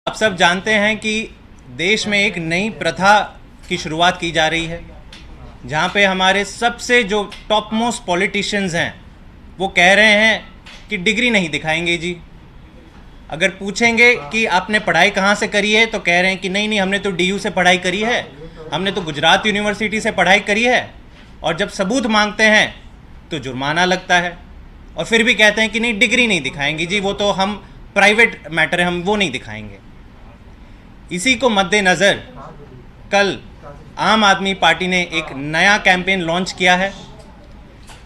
आप सब जानते हैं कि देश में एक नई प्रथा की शुरुआत की जा रही है, जहाँ पे हमारे सबसे जो टॉप मोस्ट पॉलिटिशियंस हैं वो कह रहे हैं कि डिग्री नहीं दिखाएंगे जी। अगर पूछेंगे कि आपने पढ़ाई कहाँ से करी है तो कह रहे हैं कि नहीं नहीं, हमने तो डीयू से पढ़ाई करी है, हमने तो गुजरात यूनिवर्सिटी से पढ़ाई करी है। और जब सबूत मांगते हैं तो जुर्माना लगता है, और फिर भी कहते हैं कि नहीं डिग्री नहीं दिखाएंगे जी, वो तो हम प्राइवेट मैटर है, हम वो नहीं दिखाएंगे। इसी को मद्देनज़र कल आम आदमी पार्टी ने एक नया कैंपेन लॉन्च किया है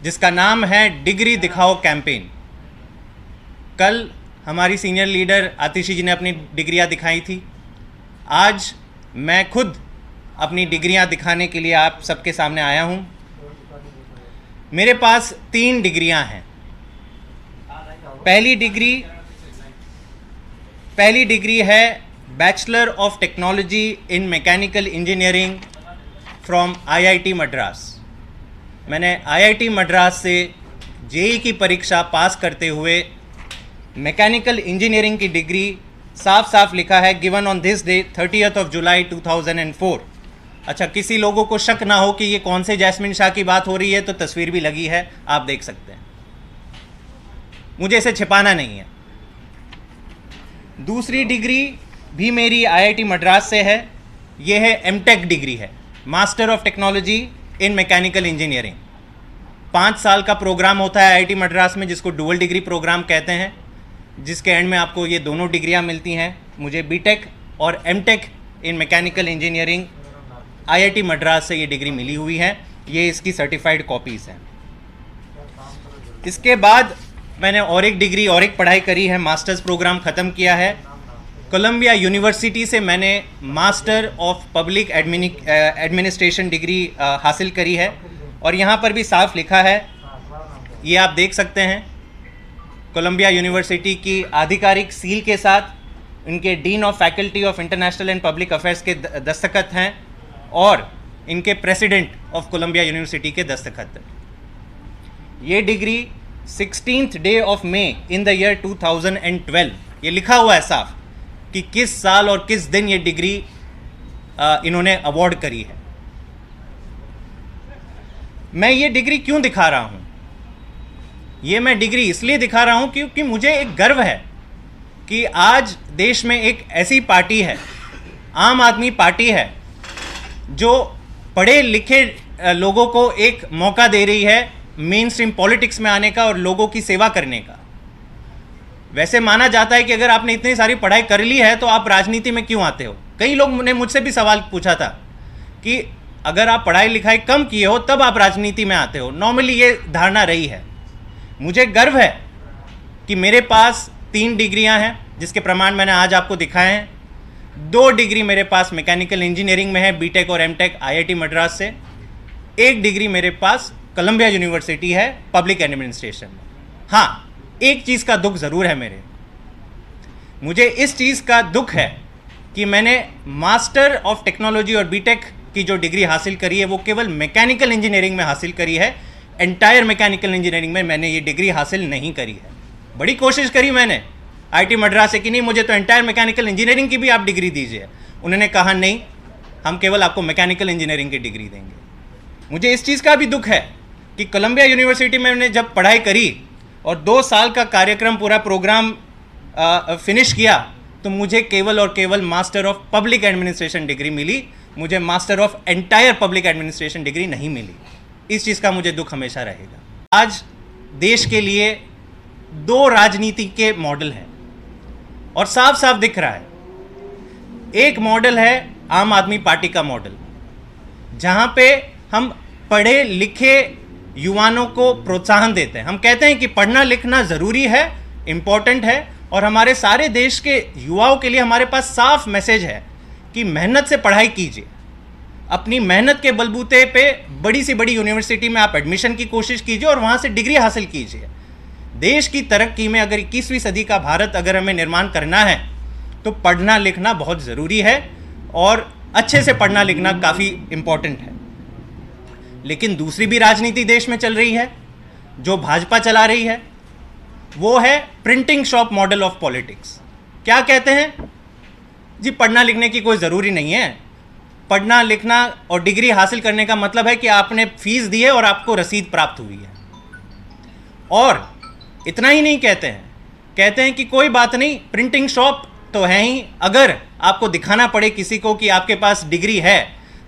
जिसका नाम है डिग्री दिखाओ कैंपेन। कल हमारी सीनियर लीडर आतिशी जी ने अपनी डिग्रियां दिखाई थी। आज मैं खुद अपनी डिग्रियां दिखाने के लिए आप सबके सामने आया हूं। मेरे पास 3 डिग्रियां हैं। पहली डिग्री है bachelor of technology in mechanical engineering from IIT Madras. मैंने आईआईटी मद्रास से जेईई की परीक्षा पास करते हुए मैकेनिकल इंजीनियरिंग की डिग्री साफ साफ लिखा है given on this day 30th of July 2004। अच्छा, किसी लोगों को शक ना हो कि ये कौन से जैस्मिन शाह की बात हो रही है तो तस्वीर भी लगी है, आप देख सकते हैं, मुझे इसे छिपाना नहीं है। दूसरी डिग्री भी मेरी आईआईटी मद्रास से है। ये है एमटेक डिग्री है, master of technology in mechanical engineering. 5 साल का प्रोग्राम होता है आईआईटी मद्रास में, जिसको डुअल डिग्री प्रोग्राम कहते हैं, जिसके एंड में आपको ये दोनों डिग्रियां मिलती हैं। मुझे बीटेक और MTech in mechanical engineering IIT Madras से ये डिग्री मिली हुई है। ये इसकी सर्टिफाइड कॉपीज़ हैं। इसके बाद मैंने और एक डिग्री और एक पढ़ाई करी है, मास्टर्स प्रोग्राम ख़त्म किया है। कोलंबिया यूनिवर्सिटी से मैंने master of public administration degree हासिल करी है, और यहाँ पर भी साफ लिखा है, ये आप देख सकते हैं, कोलंबिया यूनिवर्सिटी की आधिकारिक सील के साथ इनके dean of faculty of international and public affairs के दस्तखत हैं, और इनके प्रेसिडेंट ऑफ कोलंबिया यूनिवर्सिटी के दस्तखत हैं। ये degree 16th day of May in the year 2012, ये लिखा हुआ है साफ कि किस साल और किस दिन ये डिग्री इन्होंने अवार्ड करी है। मैं ये डिग्री क्यों दिखा रहा हूँ? ये मैं डिग्री इसलिए दिखा रहा हूँ क्योंकि मुझे एक गर्व है कि आज देश में एक ऐसी पार्टी है, आम आदमी पार्टी है, जो पढ़े लिखे लोगों को एक मौका दे रही है मेन स्ट्रीम पॉलिटिक्स में आने का और लोगों की सेवा करने का। वैसे माना जाता है कि अगर आपने इतनी सारी पढ़ाई कर ली है तो आप राजनीति में क्यों आते हो। कई लोग ने मुझसे भी सवाल पूछा था कि अगर आप पढ़ाई लिखाई कम किए हो तब आप राजनीति में आते हो। नॉर्मली ये धारणा रही है। मुझे गर्व है कि मेरे पास 3 डिग्रियां हैं जिसके प्रमाण मैंने आज आपको दिखाए हैं। 2 डिग्री मेरे पास मैकेनिकल इंजीनियरिंग में है, बीटेक और एमटेक आईआईटी मद्रास से। 1 डिग्री मेरे पास कोलंबिया यूनिवर्सिटी है पब्लिक एडमिनिस्ट्रेशन में। हाँ, एक चीज़ का दुख ज़रूर है मुझे इस चीज़ का दुख है कि मैंने मास्टर ऑफ टेक्नोलॉजी और बीटेक की जो डिग्री हासिल करी है वो केवल मैकेनिकल इंजीनियरिंग में हासिल करी है। एंटायर मैकेनिकल इंजीनियरिंग में मैंने ये डिग्री हासिल नहीं करी है। बड़ी कोशिश करी मैंने आईआईटी मद्रास से कि नहीं, मुझे तो एंटायर मैकेनिकल इंजीनियरिंग की भी आप डिग्री दीजिए। उन्होंने कहा नहीं, हम केवल आपको मैकेनिकल इंजीनियरिंग की डिग्री देंगे। मुझे इस चीज़ का भी दुख है कि कोलंबिया यूनिवर्सिटी में मैंने जब पढ़ाई करी और 2 साल का कार्यक्रम पूरा प्रोग्राम फिनिश किया तो मुझे केवल और केवल master of public administration degree मिली। मुझे master of entire public administration degree नहीं मिली। इस चीज़ का मुझे दुख हमेशा रहेगा। आज देश के लिए 2 राजनीति के मॉडल हैं और साफ साफ दिख रहा है। एक मॉडल है आम आदमी पार्टी का मॉडल, जहाँ पे हम पढ़े लिखे युवाओं को प्रोत्साहन देते हैं। हम कहते हैं कि पढ़ना लिखना ज़रूरी है, इम्पॉर्टेंट है, और हमारे सारे देश के युवाओं के लिए हमारे पास साफ मैसेज है कि मेहनत से पढ़ाई कीजिए। अपनी मेहनत के बलबूते पे बड़ी से बड़ी यूनिवर्सिटी में आप एडमिशन की कोशिश कीजिए और वहाँ से डिग्री हासिल कीजिए। देश की तरक्की में अगर 21वीं सदी का भारत अगर हमें निर्माण करना है तो पढ़ना लिखना बहुत ज़रूरी है, और अच्छे से पढ़ना लिखना काफ़ी इम्पॉर्टेंट है। लेकिन दूसरी भी राजनीति देश में चल रही है जो भाजपा चला रही है, वो है printing shop model of politics. क्या कहते हैं जी पढ़ना लिखने की कोई ज़रूरी नहीं है। पढ़ना लिखना और डिग्री हासिल करने का मतलब है कि आपने फीस दी है और आपको रसीद प्राप्त हुई है। और इतना ही नहीं कहते हैं कि कोई बात नहीं, प्रिंटिंग शॉप तो है ही, अगर आपको दिखाना पड़े किसी को कि आपके पास डिग्री है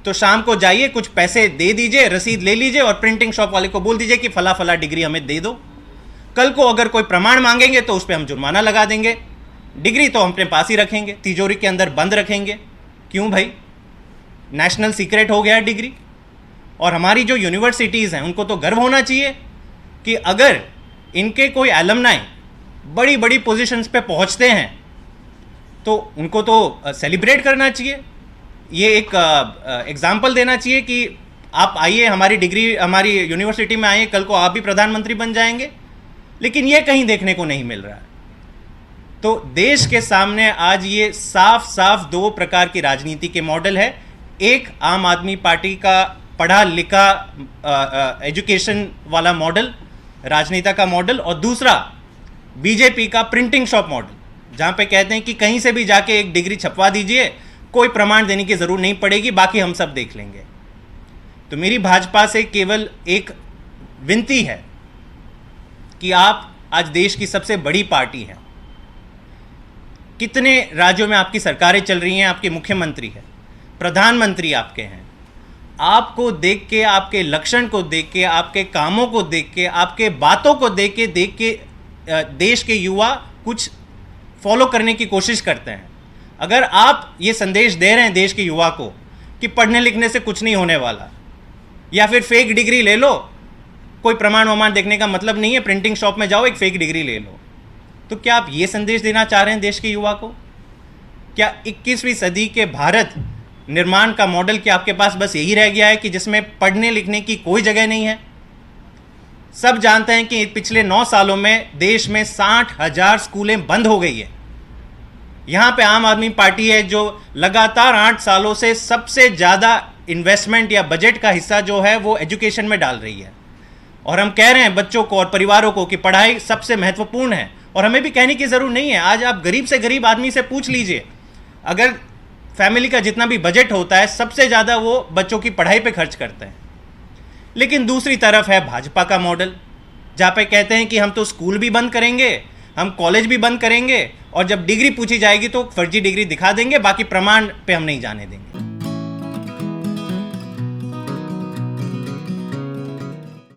तो शाम को जाइए, कुछ पैसे दे दीजिए, रसीद ले लीजिए और प्रिंटिंग शॉप वाले को बोल दीजिए कि फला फला डिग्री हमें दे दो। कल को अगर कोई प्रमाण मांगेंगे तो उस पर हम जुर्माना लगा देंगे। डिग्री तो हम अपने पास ही रखेंगे, तिजोरी के अंदर बंद रखेंगे। क्यों भाई? नेशनल सीक्रेट हो गया है डिग्री। और हमारी जो यूनिवर्सिटीज़ हैं उनको तो गर्व होना चाहिए कि अगर इनके कोई एलमनाई बड़ी बड़ी पोजीशंस पे पहुंचते हैं तो उनको तो सेलिब्रेट करना चाहिए। ये एक एग्जाम्पल देना चाहिए कि आप आइए, हमारी डिग्री हमारी यूनिवर्सिटी में आइए, कल को आप भी प्रधानमंत्री बन जाएंगे। लेकिन ये कहीं देखने को नहीं मिल रहा है। तो देश के सामने आज ये साफ साफ दो प्रकार की राजनीति के मॉडल है। एक आम आदमी पार्टी का पढ़ा लिखा एजुकेशन वाला मॉडल, राजनेता का मॉडल, और दूसरा बीजेपी का प्रिंटिंग शॉप मॉडल, जहाँ पे कहते हैं कि कहीं से भी जाके एक डिग्री छपवा दीजिए, कोई प्रमाण देने की ज़रूरत नहीं पड़ेगी, बाकी हम सब देख लेंगे। तो मेरी भाजपा से केवल एक विनती है कि आप आज देश की सबसे बड़ी पार्टी हैं, कितने राज्यों में आपकी सरकारें चल रही हैं, आपके मुख्यमंत्री हैं, प्रधानमंत्री आपके हैं, आपको देख के, आपके लक्षण को देख के, आपके कामों को देख के, आपके बातों को देख के देश के युवा कुछ फॉलो करने की कोशिश करते हैं। अगर आप ये संदेश दे रहे हैं देश के युवा को कि पढ़ने लिखने से कुछ नहीं होने वाला, या फिर फेक डिग्री ले लो, कोई प्रमाण वमाण देखने का मतलब नहीं है, प्रिंटिंग शॉप में जाओ एक फेक डिग्री ले लो, तो क्या आप ये संदेश देना चाह रहे हैं देश के युवा को? क्या 21वीं सदी के भारत निर्माण का मॉडल क्या आपके पास बस यही रह गया है कि जिसमें पढ़ने लिखने की कोई जगह नहीं है? सब जानते हैं कि पिछले 9 सालों में देश में 60,000 स्कूलें बंद हो गई है। यहाँ पे आम आदमी पार्टी है जो लगातार 8 सालों से सबसे ज़्यादा इन्वेस्टमेंट या बजट का हिस्सा जो है वो एजुकेशन में डाल रही है। और हम कह रहे हैं बच्चों को और परिवारों को कि पढ़ाई सबसे महत्वपूर्ण है, और हमें भी कहने की ज़रूरत नहीं है। आज आप गरीब से गरीब आदमी से पूछ लीजिए, अगर फैमिली का जितना भी बजट होता है सबसे ज़्यादा वो बच्चों की पढ़ाई पे खर्च करते हैं। लेकिन दूसरी तरफ है भाजपा का मॉडल, जहाँ पे कहते हैं कि हम तो स्कूल भी बंद करेंगे, हम कॉलेज भी बंद करेंगे, और जब डिग्री पूछी जाएगी तो फर्जी डिग्री दिखा देंगे, बाकी प्रमाण पे हम नहीं जाने देंगे।